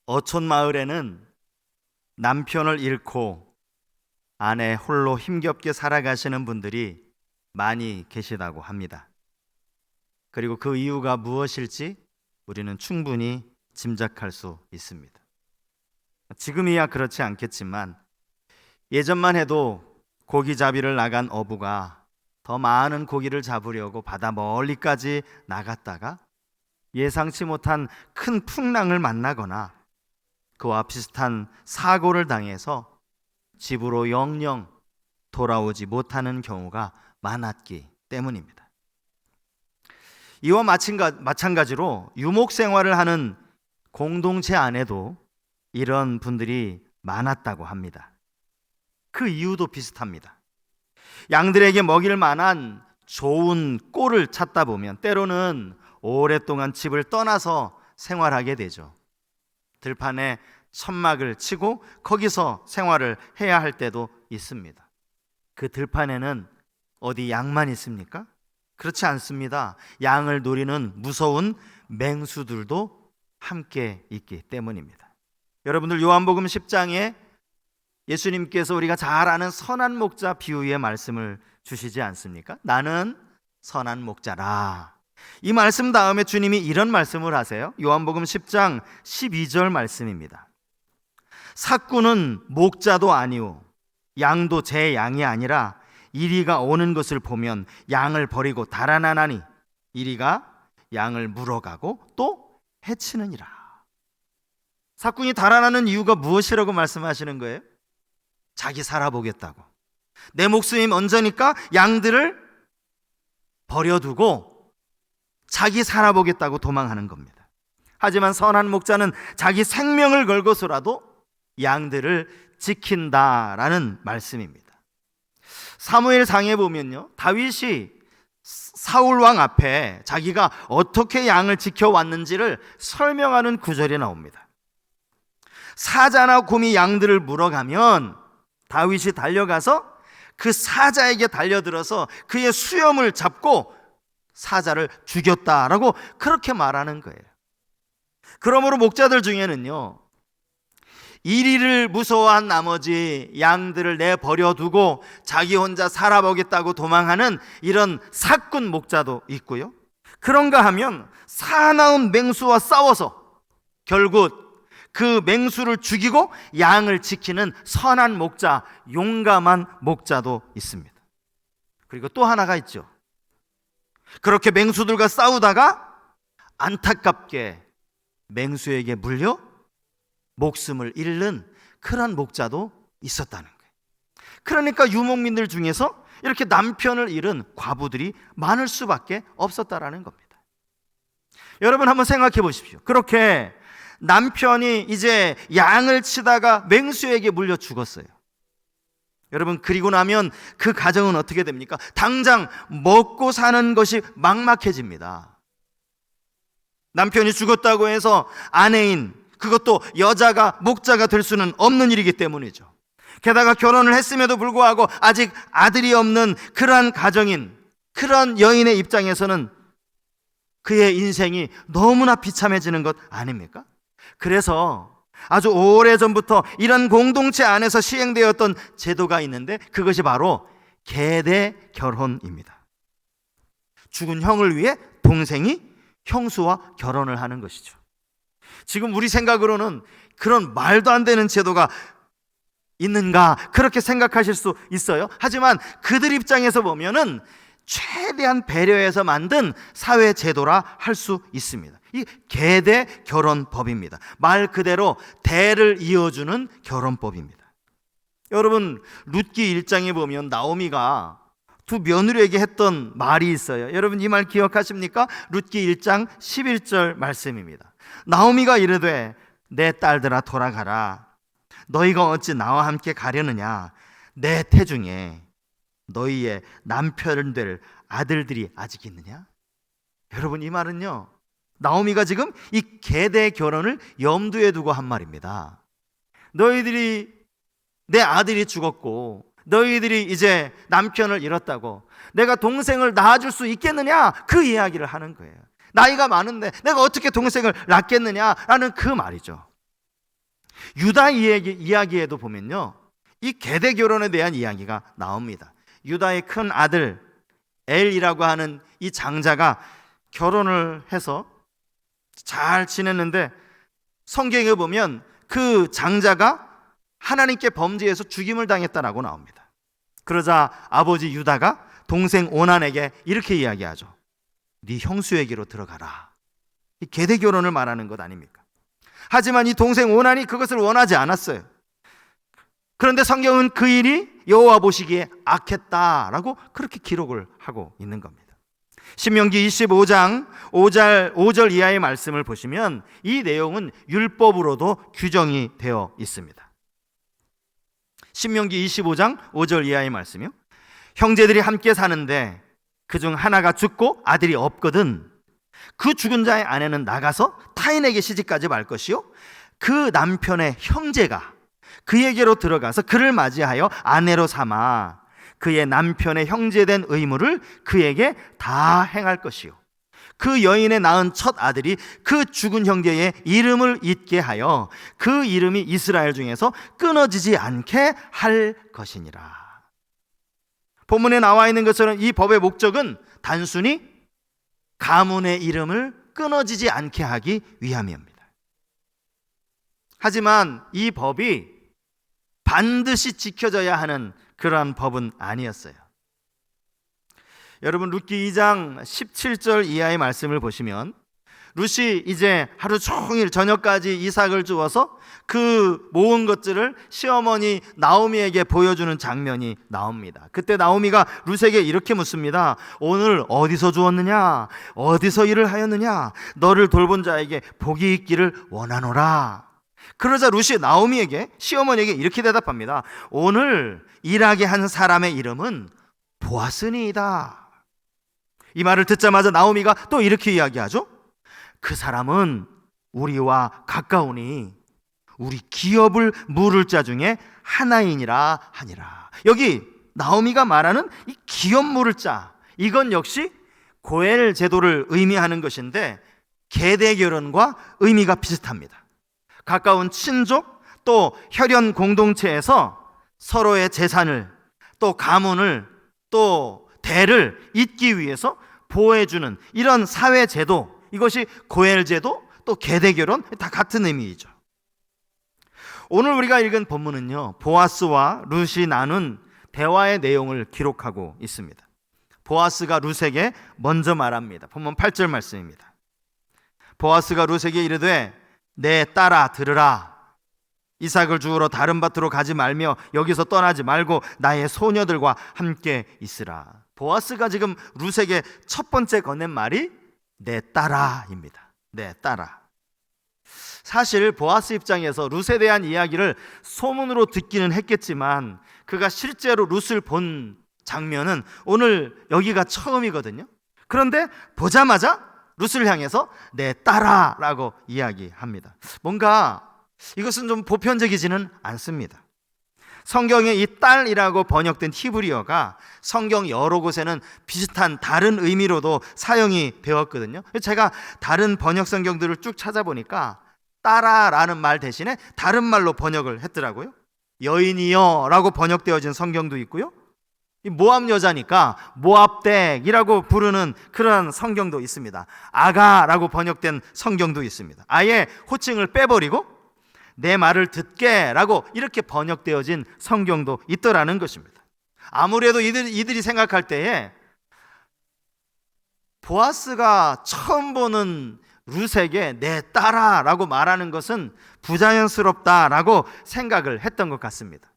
어촌 마을에는 남편을 잃고 아내 홀로 힘겹게 살아가시는 분들이 많이 계시다고 합니다. 그리고 그 이유가 무엇일지 우리는 충분히 짐작할 수 있습니다. 지금이야 그렇지 않겠지만 예전만 해도 고기잡이를 나간 어부가 더 많은 고기를 잡으려고 바다 멀리까지 나갔다가 예상치 못한 큰 풍랑을 만나거나 그와 비슷한 사고를 당해서 집으로 영영 돌아오지 못하는 경우가 많았기 때문입니다. 이와 마찬가지로 유목 생활을 하는 공동체 안에도 이런 분들이 많았다고 합니다. 그 이유도 비슷합니다. 양들에게 먹일 만한 좋은 꼴을 찾다 보면 때로는 오랫동안 집을 떠나서 생활하게 되죠. 들판에 천막을 치고 거기서 생활을 해야 할 때도 있습니다. 그 들판에는 어디 양만 있습니까? 그렇지 않습니다. 양을 노리는 무서운 맹수들도 함께 있기 때문입니다. 여러분들 요한복음 10장에 예수님께서 우리가 잘 아는 선한 목자 비유의 말씀을 주시지 않습니까? 나는 선한 목자라. 이 말씀 다음에 주님이 이런 말씀을 하세요. 요한복음 10장 12절 말씀입니다. 삭구는 목자도 아니오 양도 제 양이 아니라 이리가 오는 것을 보면 양을 버리고 달아나나니 이리가 양을 물어가고 또 해치느니라. 삭군이 달아나는 이유가 무엇이라고 말씀하시는 거예요? 자기 살아보겠다고. 내 목숨이 먼저니까 양들을 버려두고 자기 살아보겠다고 도망하는 겁니다. 하지만 선한 목자는 자기 생명을 걸고서라도 양들을 지킨다라는 말씀입니다. 사무엘상에 보면요, 다윗이 사울 왕 앞에 자기가 어떻게 양을 지켜왔는지를 설명하는 구절이 나옵니다. 사자나 곰이 양들을 물어가면 다윗이 달려가서 그 사자에게 달려들어서 그의 수염을 잡고 사자를 죽였다라고 그렇게 말하는 거예요. 그러므로 목자들 중에는요, 이리를 무서워한 나머지 양들을 내버려두고 자기 혼자 살아보겠다고 도망하는 이런 사꾼 목자도 있고요, 그런가 하면 사나운 맹수와 싸워서 결국 그 맹수를 죽이고 양을 지키는 선한 목자, 용감한 목자도 있습니다. 그리고 또 하나가 있죠. 그렇게 맹수들과 싸우다가 안타깝게 맹수에게 물려 목숨을 잃는 그런 목자도 있었다는 거예요. 그러니까 유목민들 중에서 이렇게 남편을 잃은 과부들이 많을 수밖에 없었다라는 겁니다. 여러분 한번 생각해 보십시오. 그렇게 남편이 이제 양을 치다가 맹수에게 물려 죽었어요. 여러분, 그리고 나면 그 가정은 어떻게 됩니까? 당장 먹고 사는 것이 막막해집니다. 남편이 죽었다고 해서 아내인, 그것도 여자가 목자가 될 수는 없는 일이기 때문이죠. 게다가 결혼을 했음에도 불구하고 아직 아들이 없는 그러한 가정인, 그런 여인의 입장에서는 그의 인생이 너무나 비참해지는 것 아닙니까? 그래서 아주 오래전부터 이런 공동체 안에서 시행되었던 제도가 있는데 그것이 바로 계대 결혼입니다. 죽은 형을 위해 동생이 형수와 결혼을 하는 것이죠. 지금 우리 생각으로는 그런 말도 안 되는 제도가 있는가 그렇게 생각하실 수 있어요. 하지만 그들 입장에서 보면은 최대한 배려해서 만든 사회 제도라 할 수 있습니다. 이 계대 결혼법입니다. 말 그대로 대를 이어주는 결혼법입니다. 여러분, 룻기 1장에 보면 나오미가 두 며느리에게 했던 말이 있어요. 여러분 이 말 기억하십니까? 룻기 1장 11절 말씀입니다. 나오미가 이르되 내 딸들아 돌아가라. 너희가 어찌 나와 함께 가려느냐. 내 태중에 너희의 남편 될 아들들이 아직 있느냐. 여러분 이 말은요, 나오미가 지금 이 계대 결혼을 염두에 두고 한 말입니다. 너희들이, 내 아들이 죽었고 너희들이 이제 남편을 잃었다고 내가 동생을 낳아줄 수 있겠느냐, 그 이야기를 하는 거예요. 나이가 많은데 내가 어떻게 동생을 낳겠느냐라는 그 말이죠. 유다 이야기에도 보면요, 이 계대 결혼에 대한 이야기가 나옵니다. 유다의 큰 아들 엘이라고 하는 이 장자가 결혼을 해서 잘 지냈는데 성경에 보면 그 장자가 하나님께 범죄해서 죽임을 당했다라고 나옵니다. 그러자 아버지 유다가 동생 오난에게 이렇게 이야기하죠. 네 형수에게로 들어가라. 이 계대 결혼을 말하는 것 아닙니까? 하지만 이 동생 오난이 그것을 원하지 않았어요. 그런데 성경은 그 일이 여호와 보시기에 악했다라고 그렇게 기록을 하고 있는 겁니다. 신명기 25장 5절 이하의 말씀을 보시면 이 내용은 율법으로도 규정이 되어 있습니다. 신명기 25장 5절 이하의 말씀이요. 형제들이 함께 사는데 그중 하나가 죽고 아들이 없거든 그 죽은 자의 아내는 나가서 타인에게 시집가지 말 것이요 그 남편의 형제가 그에게로 들어가서 그를 맞이하여 아내로 삼아 그의 남편의 형제된 의무를 그에게 다 행할 것이요 그 여인의 낳은 첫 아들이 그 죽은 형제의 이름을 잊게 하여 그 이름이 이스라엘 중에서 끊어지지 않게 할 것이니라. 본문에 나와 있는 것처럼 이 법의 목적은 단순히 가문의 이름을 끊어지지 않게 하기 위함입니다. 하지만 이 법이 반드시 지켜져야 하는 그러한 법은 아니었어요. 여러분 룻기 2장 17절 이하의 말씀을 보시면 룻이 이제 하루 종일 저녁까지 이삭을 주어서 그 모은 것들을 시어머니 나오미에게 보여주는 장면이 나옵니다. 그때 나오미가 룻에게 이렇게 묻습니다. 오늘 어디서 주었느냐? 어디서 일을 하였느냐? 너를 돌본 자에게 복이 있기를 원하노라. 그러자 룻이 나오미에게 시어머니에게 이렇게 대답합니다. 오늘 일하게 한 사람의 이름은 보아스니이다. 이 말을 듣자마자 나오미가 또 이렇게 이야기하죠. 그 사람은 우리와 가까우니 우리 기업을 물을 자 중에 하나이니라 하니라. 여기 나오미가 말하는 이 기업 물을 자, 이건 역시 고엘 제도를 의미하는 것인데 계대 결혼과 의미가 비슷합니다. 가까운 친족 또 혈연 공동체에서 서로의 재산을 또 가문을 또 대를 잇기 위해서 보호해주는 이런 사회 제도, 이것이 고엘 제도 또 계대 결혼 다 같은 의미이죠. 오늘 우리가 읽은 본문은요, 보아스와 룻이 나눈 대화의 내용을 기록하고 있습니다. 보아스가 룻에게 먼저 말합니다. 본문 8절 말씀입니다. 보아스가 룻에게 이르되 내 딸아 들으라. 이삭을 주우러 다른 밭으로 가지 말며 여기서 떠나지 말고 나의 소녀들과 함께 있으라. 보아스가 지금 룻에게 첫 번째 건넨 말이 내 딸아입니다. 내 딸아. 사실 보아스 입장에서 룻에 대한 이야기를 소문으로 듣기는 했겠지만 그가 실제로 룻을 본 장면은 오늘 여기가 처음이거든요. 그런데 보자마자 룻을 향해서 내 딸아라고 이야기합니다. 뭔가 이것은 좀 보편적이지는 않습니다. 성경에 이 딸이라고 번역된 히브리어가 성경 여러 곳에는 비슷한 다른 의미로도 사용이 되었거든요. 제가 다른 번역 성경들을 쭉 찾아보니까 딸아라는 말 대신에 다른 말로 번역을 했더라고요. 여인이여 라고 번역되어진 성경도 있고요, 모압 여자니까 모압댁이라고 부르는 그런 성경도 있습니다. 아가라고 번역된 성경도 있습니다. 아예 호칭을 빼버리고 내 말을 듣게 라고 이렇게 번역되어진 성경도 있더라는 것입니다. 아무래도 이들이 생각할 때에 보아스가 처음 보는 룻에게 내 딸아 라고 말하는 것은 부자연스럽다라고 생각을 했던 것 같습니다.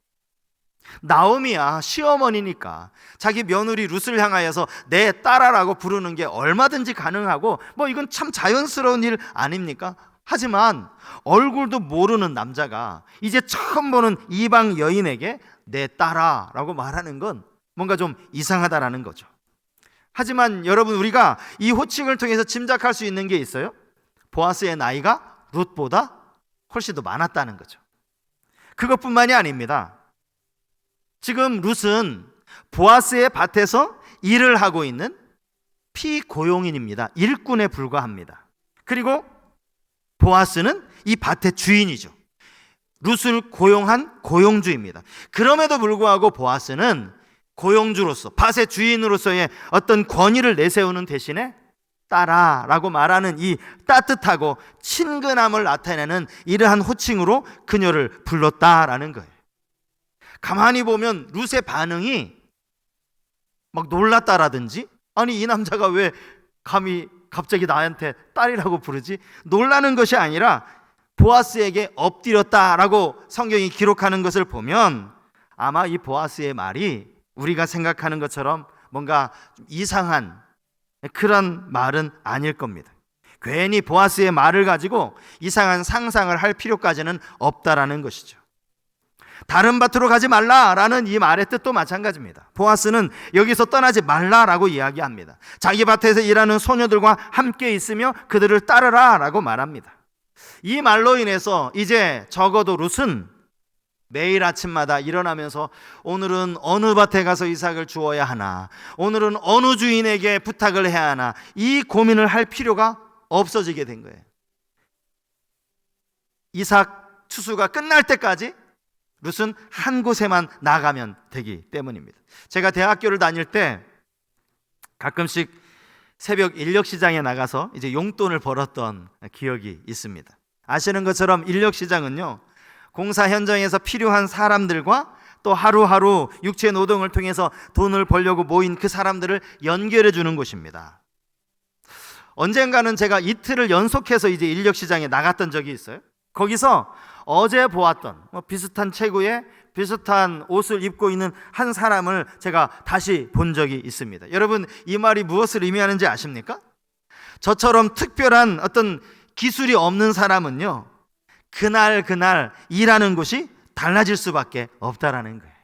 나오미야 시어머니니까 자기 며느리 룻을 향하여서 내 딸아라고 부르는 게 얼마든지 가능하고 이건 참 자연스러운 일 아닙니까? 하지만 얼굴도 모르는 남자가 이제 처음 보는 이방 여인에게 내 딸아라고 말하는 건 뭔가 좀 이상하다라는 거죠. 하지만 여러분, 우리가 이 호칭을 통해서 짐작할 수 있는 게 있어요. 보아스의 나이가 룻보다 훨씬 더 많았다는 거죠. 그것뿐만이 아닙니다. 지금 룻은 보아스의 밭에서 일을 하고 있는 피고용인입니다. 일꾼에 불과합니다. 그리고 보아스는 이 밭의 주인이죠. 룻을 고용한 고용주입니다. 그럼에도 불구하고 보아스는 고용주로서, 밭의 주인으로서의 어떤 권위를 내세우는 대신에 딸아라고 말하는 이 따뜻하고 친근함을 나타내는 이러한 호칭으로 그녀를 불렀다라는 거예요. 가만히 보면 룻의 반응이 막 놀랐다라든지, 아니 이 남자가 왜 감히 갑자기 나한테 딸이라고 부르지? 놀라는 것이 아니라 보아스에게 엎드렸다라고 성경이 기록하는 것을 보면 아마 이 보아스의 말이 우리가 생각하는 것처럼 뭔가 좀 이상한 그런 말은 아닐 겁니다. 괜히 보아스의 말을 가지고 이상한 상상을 할 필요까지는 없다라는 것이죠. 다른 밭으로 가지 말라라는 이 말의 뜻도 마찬가지입니다. 보아스는 여기서 떠나지 말라라고 이야기합니다. 자기 밭에서 일하는 소녀들과 함께 있으며 그들을 따르라라고 말합니다. 이 말로 인해서 이제 적어도 룻은 매일 아침마다 일어나면서 오늘은 어느 밭에 가서 이삭을 주어야 하나, 오늘은 어느 주인에게 부탁을 해야 하나, 이 고민을 할 필요가 없어지게 된 거예요. 이삭 추수가 끝날 때까지 룻은 한 곳에만 나가면 되기 때문입니다. 제가 대학교를 다닐 때 가끔씩 새벽 인력시장에 나가서 이제 용돈을 벌었던 기억이 있습니다. 아시는 것처럼 인력시장은요, 공사 현장에서 필요한 사람들과 또 하루하루 육체 노동을 통해서 돈을 벌려고 모인 그 사람들을 연결해 주는 곳입니다. 언젠가는 제가 이틀을 연속해서 이제 인력시장에 나갔던 적이 있어요. 거기서 어제 보았던 비슷한 체구에 비슷한 옷을 입고 있는 한 사람을 제가 다시 본 적이 있습니다. 여러분, 이 말이 무엇을 의미하는지 아십니까? 저처럼 특별한 어떤 기술이 없는 사람은요, 그날 일하는 곳이 달라질 수밖에 없다라는 거예요.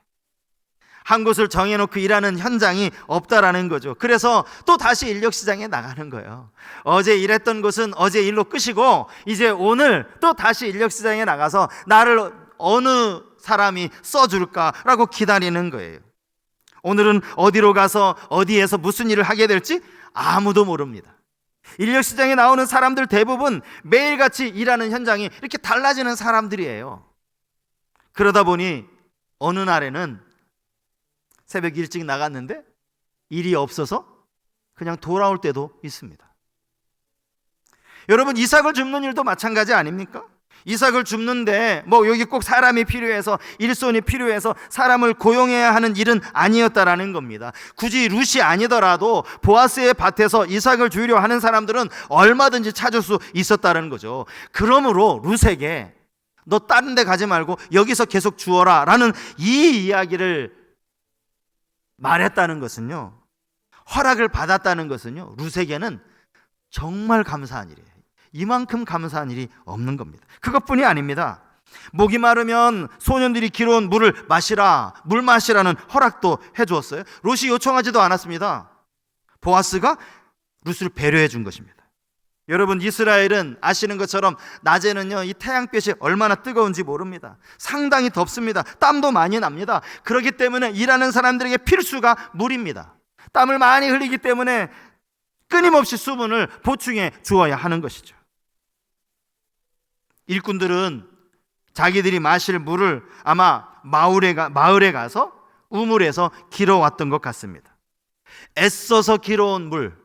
한 곳을 정해놓고 일하는 현장이 없다라는 거죠. 그래서 또 다시 인력시장에 나가는 거예요. 어제 일했던 곳은 어제 일로 끝이고 이제 오늘 또 다시 인력시장에 나가서 나를 어느 사람이 써줄까라고 기다리는 거예요. 오늘은 어디로 가서 어디에서 무슨 일을 하게 될지 아무도 모릅니다. 인력시장에 나오는 사람들 대부분 매일같이 일하는 현장이 이렇게 달라지는 사람들이에요. 그러다 보니 어느 날에는 새벽 일찍 나갔는데 일이 없어서 그냥 돌아올 때도 있습니다. 여러분, 이삭을 줍는 일도 마찬가지 아닙니까? 이삭을 줍는데 여기 꼭 사람이 필요해서, 일손이 필요해서 사람을 고용해야 하는 일은 아니었다라는 겁니다. 굳이 룻이 아니더라도 보아스의 밭에서 이삭을 주려 하는 사람들은 얼마든지 찾을 수 있었다는 거죠. 그러므로 룻에게 너 다른 데 가지 말고 여기서 계속 주어라 라는 이 이야기를 말했다는 것은요, 허락을 받았다는 것은요, 룻에게는 정말 감사한 일이에요. 이만큼 감사한 일이 없는 겁니다. 그것뿐이 아닙니다. 목이 마르면 소년들이 길어온 물을 마시라, 물 마시라는 허락도 해주었어요. 룻이 요청하지도 않았습니다. 보아스가 룻을 배려해 준 것입니다. 여러분, 이스라엘은 아시는 것처럼 낮에는요, 이 태양볕이 얼마나 뜨거운지 모릅니다. 상당히 덥습니다. 땀도 많이 납니다. 그렇기 때문에 일하는 사람들에게 필수가 물입니다. 땀을 많이 흘리기 때문에 끊임없이 수분을 보충해 주어야 하는 것이죠. 일꾼들은 자기들이 마실 물을 아마 마을에 가서 우물에서 길어왔던 것 같습니다. 애써서 길어온 물,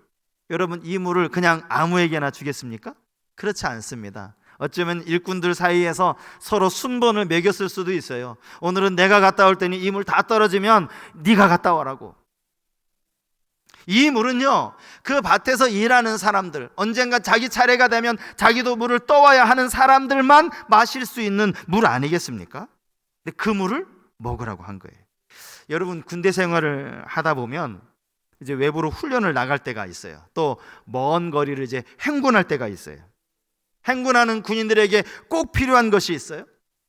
여러분, 이 물을 그냥 아무에게나 주겠습니까? 그렇지 않습니다. 어쩌면 일꾼들 사이에서 서로 순번을 매겼을 수도 있어요. 오늘은 내가 갔다 올 테니 이 물 다 떨어지면 네가 갔다 오라고. 이 물은요, 그 밭에서 일하는 사람들, 언젠가 자기 차례가 되면 자기도 물을 떠와야 하는 사람들만 마실 수 있는 물 아니겠습니까? 근데 그 물을 먹으라고 한 거예요. 여러분, 군대 생활을 하다 보면 이제 외부로 훈련을 나갈 때가 있어요. 또 먼 거리를 이제 행군할 때가 있어요. 행군하는 군인들에게 꼭 필요한 것이 있어요.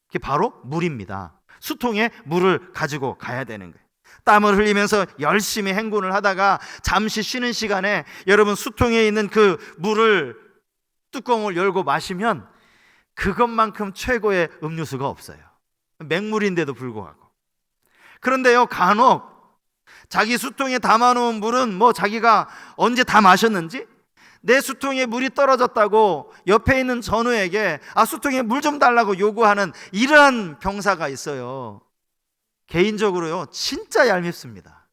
그게 바로 물입니다. 수통에 물을 가지고 가야 되는 거예요. 땀을 흘리면서 열심히 행군을 하다가 잠시 쉬는 시간에 여러분, 수통에 있는 그 물을 뚜껑을 열고 마시면 그것만큼 최고의 음료수가 없어요. 맹물인데도 불구하고. 그런데요, 간혹 자기 수통에 담아놓은 물은 자기가 언제 다 마셨는지 내 수통에 물이 떨어졌다고 옆에 있는 전우에게 수통에 물 좀 달라고 요구하는 이러한 병사가 있어요. 개인적으로요, 진짜 얄밉습니다.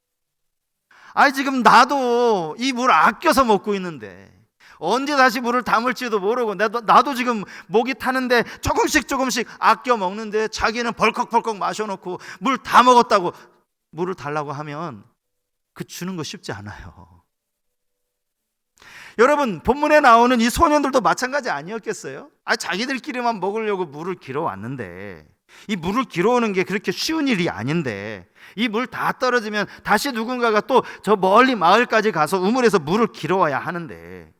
지금 나도 이 물 아껴서 먹고 있는데 언제 다시 물을 담을지도 모르고 나도 지금 목이 타는데 조금씩 아껴 먹는데 자기는 벌컥벌컥 마셔놓고 물 다 먹었다고 물을 달라고 하면 주는 거 쉽지 않아요. 여러분, 본문에 나오는 이 소년들도 마찬가지 아니었겠어요? 자기들끼리만 먹으려고 물을 길어왔는데, 이 물을 길어오는 게 그렇게 쉬운 일이 아닌데, 이 물 다 떨어지면 다시 누군가가 또 저 멀리 마을까지 가서 우물에서 물을 길어와야 하는데,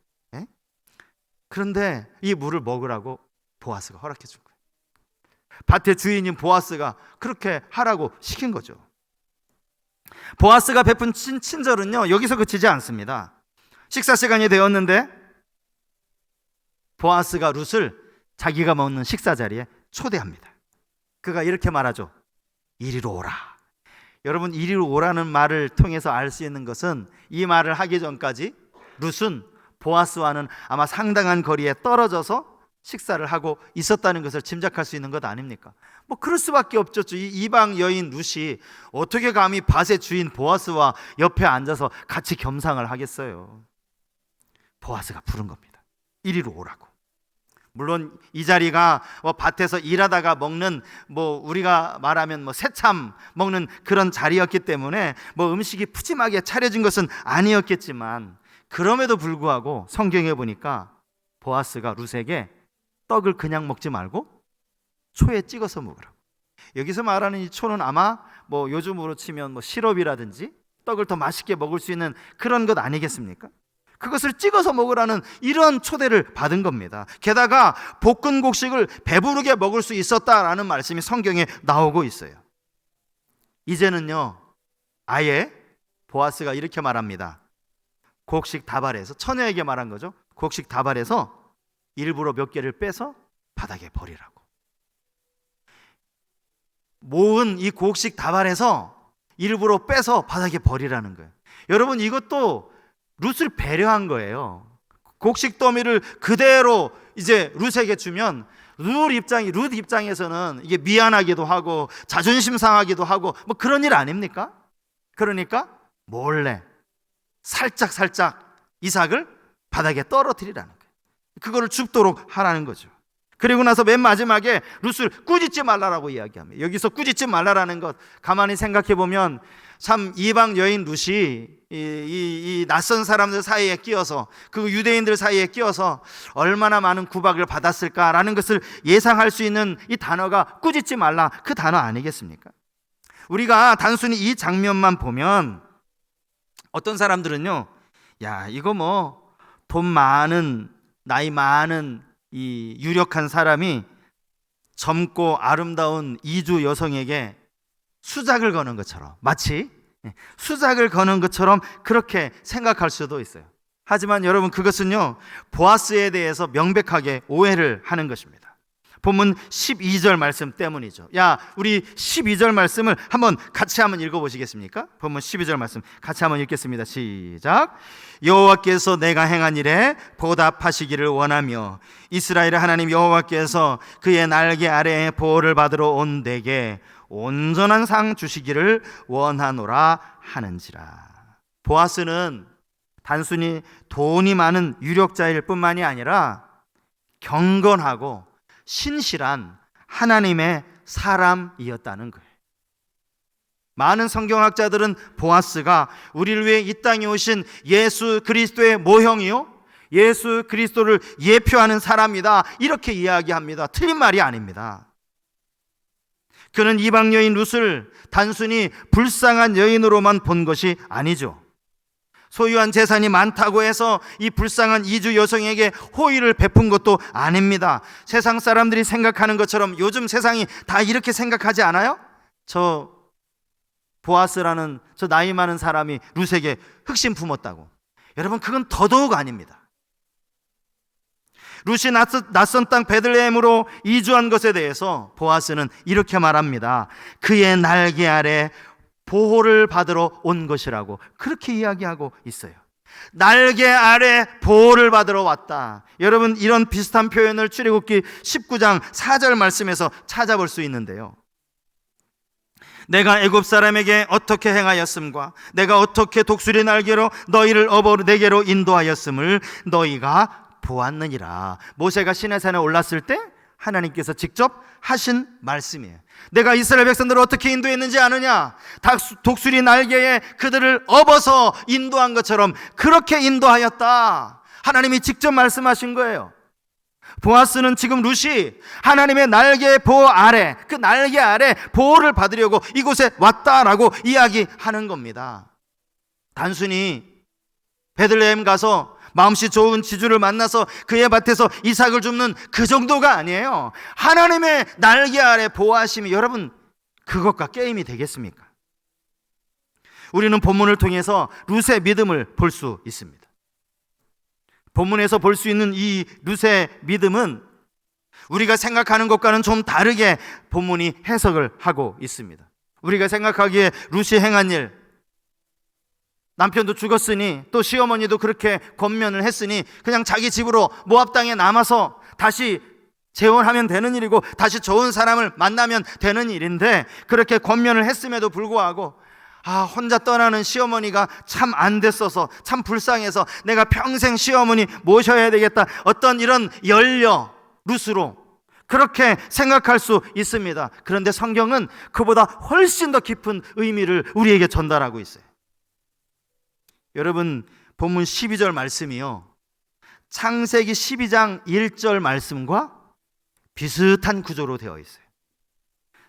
그런데 이 물을 먹으라고 보아스가 허락해 준 거예요. 밭의 주인인 보아스가 그렇게 하라고 시킨 거죠. 보아스가 베푼 친절은요, 여기서 그치지 않습니다. 식사 시간이 되었는데 보아스가 룻을 자기가 먹는 식사 자리에 초대합니다. 그가 이렇게 말하죠. 이리로 오라. 여러분, 이리로 오라는 말을 통해서 알 수 있는 것은, 이 말을 하기 전까지 룻은 보아스와는 아마 상당한 거리에 떨어져서 식사를 하고 있었다는 것을 짐작할 수 있는 것 아닙니까? 그럴 수밖에 없죠. 이 이방 여인 룻이 어떻게 감히 밭의 주인 보아스와 옆에 앉아서 같이 겸상을 하겠어요? 보아스가 부른 겁니다. 이리로 오라고. 물론 이 자리가 밭에서 일하다가 먹는, 우리가 말하면 새참 먹는 그런 자리였기 때문에 음식이 푸짐하게 차려진 것은 아니었겠지만, 그럼에도 불구하고 성경에 보니까 보아스가 룻에게 떡을 그냥 먹지 말고 초에 찍어서 먹으라고. 여기서 말하는 이 초는 아마 요즘으로 치면 시럽이라든지 떡을 더 맛있게 먹을 수 있는 그런 것 아니겠습니까? 그것을 찍어서 먹으라는 이런 초대를 받은 겁니다. 게다가 볶은 곡식을 배부르게 먹을 수 있었다라는 말씀이 성경에 나오고 있어요. 이제는요, 아예 보아스가 이렇게 말합니다. 곡식 다발에서, 처녀에게 말한 거죠. 곡식 다발에서 일부러 몇 개를 빼서 바닥에 버리라고. 모은 이 곡식 다발에서 일부러 빼서 바닥에 버리라는 거예요. 여러분, 이것도 룻을 배려한 거예요. 곡식 더미를 그대로 이제 룻에게 주면 룻 입장에서는 이게 미안하기도 하고 자존심 상하기도 하고 그런 일 아닙니까? 그러니까 몰래 살짝 이삭을 바닥에 떨어뜨리라는 거예요. 그거를 죽도록 하라는 거죠. 그리고 나서 맨 마지막에 룻을 꾸짖지 말라라고 이야기합니다. 여기서 꾸짖지 말라라는 것, 가만히 생각해 보면 참 이방 여인 룻이 이 낯선 사람들 사이에 끼어서, 그 유대인들 사이에 끼어서 얼마나 많은 구박을 받았을까라는 것을 예상할 수 있는 이 단어가 꾸짖지 말라, 그 단어 아니겠습니까? 우리가 단순히 이 장면만 보면 어떤 사람들은요, 야, 이거 돈 많은, 나이 많은 이 유력한 사람이 젊고 아름다운 이주 여성에게 수작을 거는 것처럼, 마치 수작을 거는 것처럼 그렇게 생각할 수도 있어요. 하지만 여러분, 그것은요, 보아스에 대해서 명백하게 오해를 하는 것입니다. 본문 12절 말씀 때문이죠. 우리 12절 말씀을 같이 한번 읽어보시겠습니까? 본문 12절 말씀 같이 한번 읽겠습니다. 시작. 여호와께서 내가 행한 일에 보답하시기를 원하며 이스라엘의 하나님 여호와께서 그의 날개 아래에 보호를 받으러 온 내게 온전한 상 주시기를 원하노라 하는지라. 보아스는 단순히 돈이 많은 유력자일 뿐만이 아니라 경건하고 신실한 하나님의 사람이었다는 거예요. 많은 성경학자들은 보아스가 우리를 위해 이 땅에 오신 예수 그리스도의 모형이요, 예수 그리스도를 예표하는 사람이다, 이렇게 이야기합니다. 틀린 말이 아닙니다. 그는 이방 여인 룻을 단순히 불쌍한 여인으로만 본 것이 아니죠. 소유한 재산이 많다고 해서 이 불쌍한 이주 여성에게 호의를 베푼 것도 아닙니다. 세상 사람들이 생각하는 것처럼 요즘 세상이 다 이렇게 생각하지 않아요? 저 보아스라는 저 나이 많은 사람이 룻에게 흑심 품었다고. 여러분, 그건 더더욱 아닙니다. 룻이 낯선 땅 베들레헴으로 이주한 것에 대해서 보아스는 이렇게 말합니다. 그의 날개 아래 보호를 받으러 온 것이라고 그렇게 이야기하고 있어요. 날개 아래 보호를 받으러 왔다. 여러분, 이런 비슷한 표현을 출애굽기 19장 4절 말씀에서 찾아볼 수 있는데요. 내가 애굽 사람에게 어떻게 행하였음과 내가 어떻게 독수리 날개로 너희를 업어 내게로 인도하였음을 너희가 보았느니라. 모세가 시내산에 올랐을 때 하나님께서 직접 하신 말씀이에요. 내가 이스라엘 백성들을 어떻게 인도했는지 아느냐? 독수리 날개에 그들을 업어서 인도한 것처럼 그렇게 인도하였다. 하나님이 직접 말씀하신 거예요. 보아스는 지금 룻이 하나님의 날개 보호 아래, 그 날개 아래 보호를 받으려고 이곳에 왔다라고 이야기하는 겁니다. 단순히 베들레헴 가서 마음씨 좋은 지주를 만나서 그의 밭에서 이삭을 줍는 그 정도가 아니에요. 하나님의 날개 아래 보호하심이, 여러분, 그것과 게임이 되겠습니까? 우리는 본문을 통해서 룻의 믿음을 볼 수 있습니다. 본문에서 볼 수 있는 이 룻의 믿음은 우리가 생각하는 것과는 좀 다르게 본문이 해석을 하고 있습니다. 우리가 생각하기에 룻이 행한 일, 남편도 죽었으니 또 시어머니도 그렇게 권면을 했으니 그냥 자기 집으로 모압 땅에 남아서 다시 재혼하면 되는 일이고 다시 좋은 사람을 만나면 되는 일인데, 그렇게 권면을 했음에도 불구하고 혼자 떠나는 시어머니가 참 안 됐어서, 참 불쌍해서 내가 평생 시어머니 모셔야 되겠다, 어떤 이런 연려 룻으로 그렇게 생각할 수 있습니다. 그런데 성경은 그보다 훨씬 더 깊은 의미를 우리에게 전달하고 있어요. 여러분, 본문 12절 말씀이요, 창세기 12장 1절 말씀과 비슷한 구조로 되어 있어요.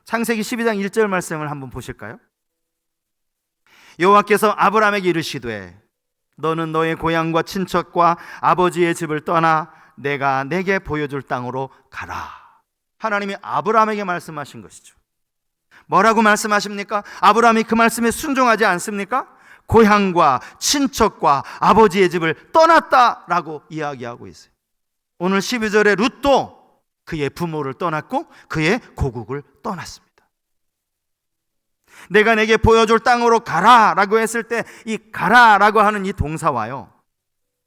창세기 12장 1절 말씀을 한번 보실까요? 여호와께서 아브라함에게 이르시되 너는 너의 고향과 친척과 아버지의 집을 떠나 내가 내게 보여줄 땅으로 가라. 하나님이 아브라함에게 말씀하신 것이죠. 뭐라고 말씀하십니까? 아브라함이 그 말씀에 순종하지 않습니까? 고향과 친척과 아버지의 집을 떠났다라고 이야기하고 있어요. 오늘 12절에 룻도 그의 부모를 떠났고 그의 고국을 떠났습니다. 내가 내게 보여줄 땅으로 가라라고 했을 때 이 가라라고 하는 이 동사와요,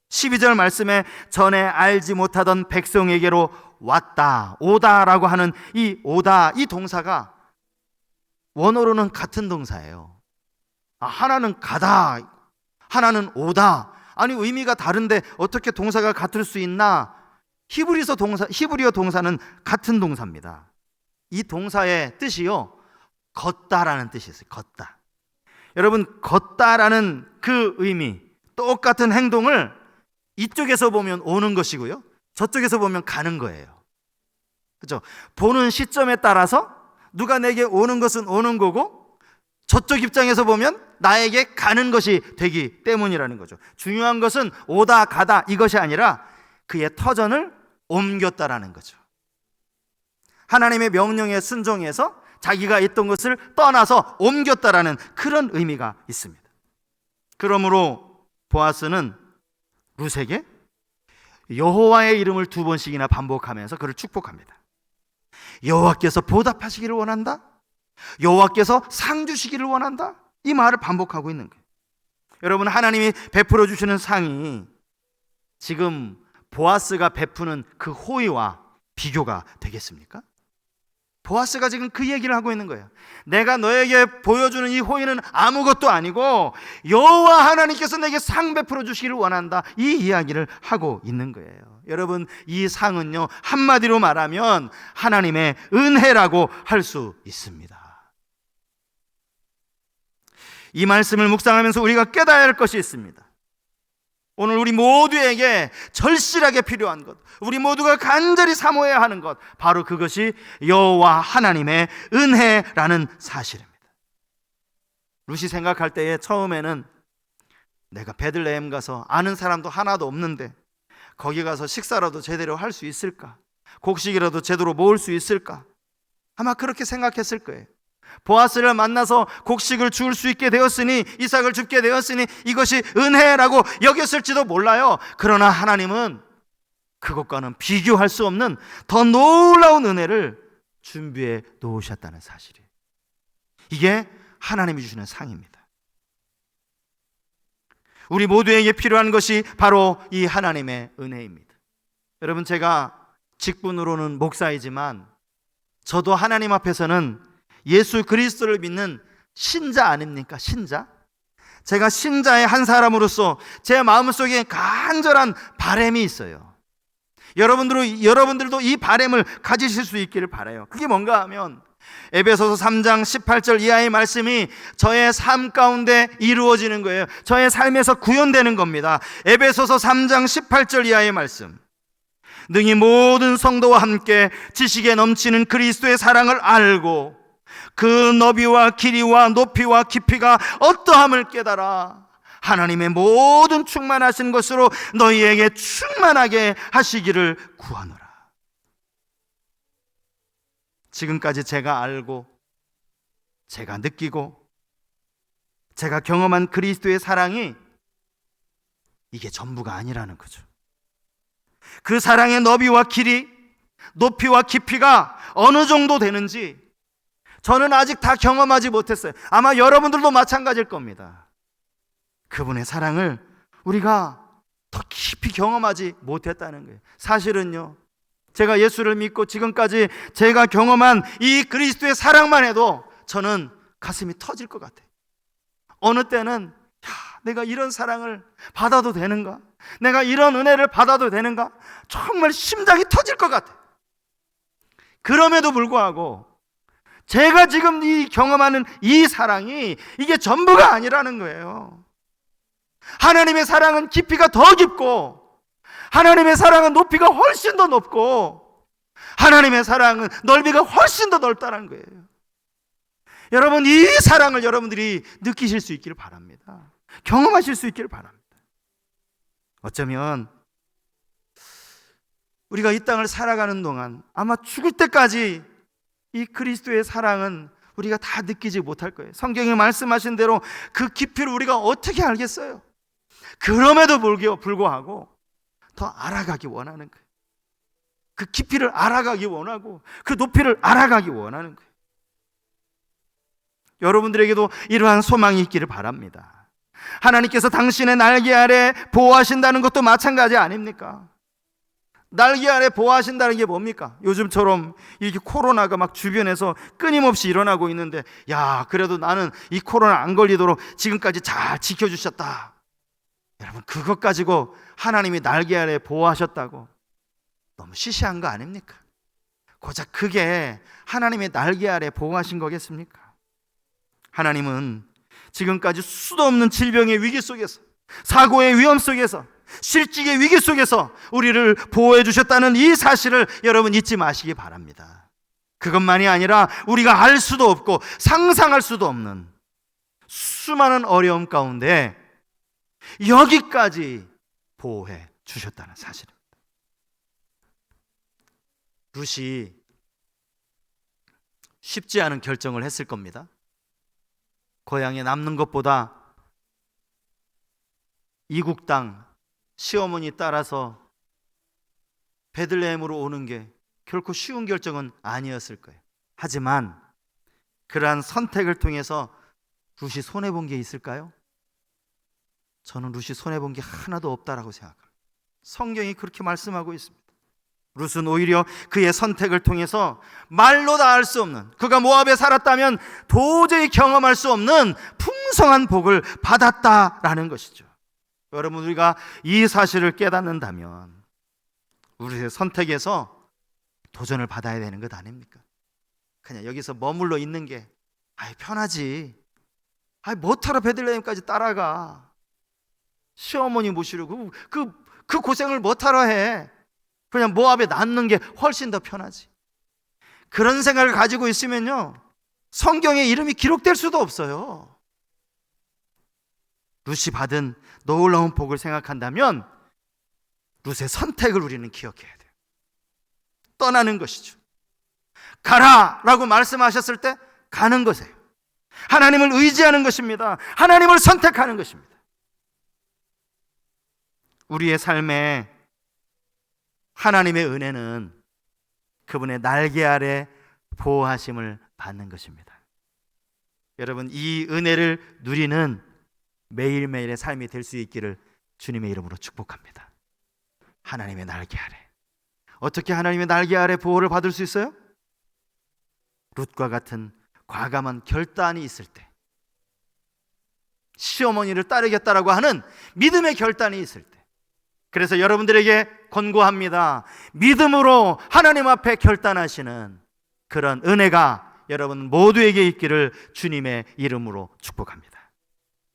12절 말씀에 전에 알지 못하던 백성에게로 왔다, 오다라고 하는 이 오다, 이 동사가 원어로는 같은 동사예요. 하나는 가다, 하나는 오다. 아니, 의미가 다른데 어떻게 동사가 같을 수 있나? 히브리어 동사는 같은 동사입니다. 이 동사의 뜻이요, 걷다라는 뜻이 있어요. 걷다. 여러분, 걷다라는 그 의미, 똑같은 행동을 이쪽에서 보면 오는 것이고요, 저쪽에서 보면 가는 거예요. 그렇죠? 보는 시점에 따라서 누가 내게 오는 것은 오는 거고 저쪽 입장에서 보면 나에게 가는 것이 되기 때문이라는 거죠. 중요한 것은 오다 가다 이것이 아니라 그의 터전을 옮겼다라는 거죠. 하나님의 명령에 순종해서 자기가 있던 것을 떠나서 옮겼다라는 그런 의미가 있습니다. 그러므로 보아스는 룻에게 여호와의 이름을 2번씩이나 반복하면서 그를 축복합니다. 여호와께서 보답하시기를 원한다, 여호와께서 상 주시기를 원한다, 이 말을 반복하고 있는 거예요. 여러분, 하나님이 베풀어 주시는 상이 지금 보아스가 베푸는 그 호의와 비교가 되겠습니까? 보아스가 지금 그 얘기를 하고 있는 거예요. 내가 너에게 보여주는 이 호의는 아무것도 아니고 여호와 하나님께서 내게 상 베풀어 주시기를 원한다, 이 이야기를 하고 있는 거예요. 여러분, 이 상은요, 한마디로 말하면 하나님의 은혜라고 할 수 있습니다. 이 말씀을 묵상하면서 우리가 깨달아야 할 것이 있습니다. 오늘 우리 모두에게 절실하게 필요한 것, 우리 모두가 간절히 사모해야 하는 것, 바로 그것이 여호와 하나님의 은혜라는 사실입니다. 룻이 생각할 때에 처음에는 내가 베들레헴 가서 아는 사람도 하나도 없는데 거기 가서 식사라도 제대로 할 수 있을까? 곡식이라도 제대로 모을 수 있을까? 아마 그렇게 생각했을 거예요. 보아스를 만나서 곡식을 줄 수 있게 되었으니, 이삭을 줍게 되었으니 이것이 은혜라고 여겼을지도 몰라요. 그러나 하나님은 그것과는 비교할 수 없는 더 놀라운 은혜를 준비해 놓으셨다는 사실이에요. 이게 하나님이 주시는 상입니다. 우리 모두에게 필요한 것이 바로 이 하나님의 은혜입니다. 여러분, 제가 직분으로는 목사이지만 저도 하나님 앞에서는 예수 그리스도를 믿는 신자 아닙니까? 신자? 제가 신자의 한 사람으로서 제 마음속에 간절한 바람이 있어요. 여러분들도 이 바람을 가지실 수 있기를 바라요. 그게 뭔가 하면 에베소서 3장 18절 이하의 말씀이 저의 삶 가운데 이루어지는 거예요. 저의 삶에서 구현되는 겁니다. 에베소서 3장 18절 이하의 말씀. 능히 모든 성도와 함께 지식에 넘치는 그리스도의 사랑을 알고 그 너비와 길이와 높이와 깊이가 어떠함을 깨달아 하나님의 모든 충만하신 것으로 너희에게 충만하게 하시기를 구하노라. 지금까지 제가 알고 제가 느끼고 제가 경험한 그리스도의 사랑이 이게 전부가 아니라는 거죠. 그 사랑의 너비와 길이, 높이와 깊이가 어느 정도 되는지 저는 아직 다 경험하지 못했어요. 아마 여러분들도 마찬가지일 겁니다. 그분의 사랑을 우리가 더 깊이 경험하지 못했다는 거예요. 사실은요, 제가 예수를 믿고 지금까지 제가 경험한 이 그리스도의 사랑만 해도 저는 가슴이 터질 것 같아요. 어느 때는 내가 이런 사랑을 받아도 되는가? 내가 이런 은혜를 받아도 되는가? 정말 심장이 터질 것 같아요. 그럼에도 불구하고 제가 지금 이 경험하는 이 사랑이 이게 전부가 아니라는 거예요. 하나님의 사랑은 깊이가 더 깊고 하나님의 사랑은 높이가 훨씬 더 높고 하나님의 사랑은 넓이가 훨씬 더 넓다는 거예요. 여러분, 이 사랑을 여러분들이 느끼실 수 있기를 바랍니다. 경험하실 수 있기를 바랍니다. 어쩌면 우리가 이 땅을 살아가는 동안 아마 죽을 때까지 이 그리스도의 사랑은 우리가 다 느끼지 못할 거예요. 성경이 말씀하신 대로 그 깊이를 우리가 어떻게 알겠어요? 그럼에도 불구하고 더 알아가기 원하는 거예요. 그 깊이를 알아가기 원하고 그 높이를 알아가기 원하는 거예요. 여러분들에게도 이러한 소망이 있기를 바랍니다. 하나님께서 당신의 날개 아래 보호하신다는 것도 마찬가지 아닙니까? 날개 아래 보호하신다는 게 뭡니까? 요즘처럼 이렇게 코로나가 막 주변에서 끊임없이 일어나고 있는데, 야, 그래도 나는 이 코로나 안 걸리도록 지금까지 잘 지켜주셨다. 여러분, 그것 가지고 하나님이 날개 아래 보호하셨다고 너무 시시한 거 아닙니까? 고작 그게 하나님의 날개 아래 보호하신 거겠습니까? 하나님은 지금까지 수도 없는 질병의 위기 속에서, 사고의 위험 속에서, 실직의 위기 속에서 우리를 보호해 주셨다는 이 사실을 여러분 잊지 마시기 바랍니다. 그것만이 아니라 우리가 알 수도 없고 상상할 수도 없는 수많은 어려움 가운데 여기까지 보호해 주셨다는 사실입니다. 룻이 쉽지 않은 결정을 했을 겁니다. 고향에 남는 것보다 이국 땅 시어머니 따라서 베들레헴으로 오는 게 결코 쉬운 결정은 아니었을 거예요. 하지만 그러한 선택을 통해서 룻이 손해본 게 있을까요? 저는 룻이 손해본 게 하나도 없다라고 생각합니다. 성경이 그렇게 말씀하고 있습니다. 룻은 오히려 그의 선택을 통해서 말로 다 알 수 없는, 그가 모압에 살았다면 도저히 경험할 수 없는 풍성한 복을 받았다라는 것이죠. 여러분, 우리가 이 사실을 깨닫는다면 우리의 선택에서 도전을 받아야 되는 것 아닙니까? 그냥 여기서 머물러 있는 게 편하지. 뭐하러 베들레헴까지 따라가? 시어머니 모시려고 그 고생을 뭐하러 해? 그냥 모압에 낫는 게 훨씬 더 편하지. 그런 생각을 가지고 있으면요, 성경에 이름이 기록될 수도 없어요. 룻이 받은 놀라운 복을 생각한다면 룻의 선택을 우리는 기억해야 돼요. 떠나는 것이죠. 가라 라고 말씀하셨을 때 가는 것이에요. 하나님을 의지하는 것입니다. 하나님을 선택하는 것입니다. 우리의 삶에 하나님의 은혜는 그분의 날개 아래 보호하심을 받는 것입니다. 여러분, 이 은혜를 누리는 매일매일의 삶이 될 수 있기를 주님의 이름으로 축복합니다. 하나님의 날개 아래. 어떻게 하나님의 날개 아래 보호를 받을 수 있어요? 룻과 같은 과감한 결단이 있을 때, 시어머니를 따르겠다라고 하는 믿음의 결단이 있을 때. 그래서 여러분들에게 권고합니다. 믿음으로 하나님 앞에 결단하시는 그런 은혜가 여러분 모두에게 있기를 주님의 이름으로 축복합니다.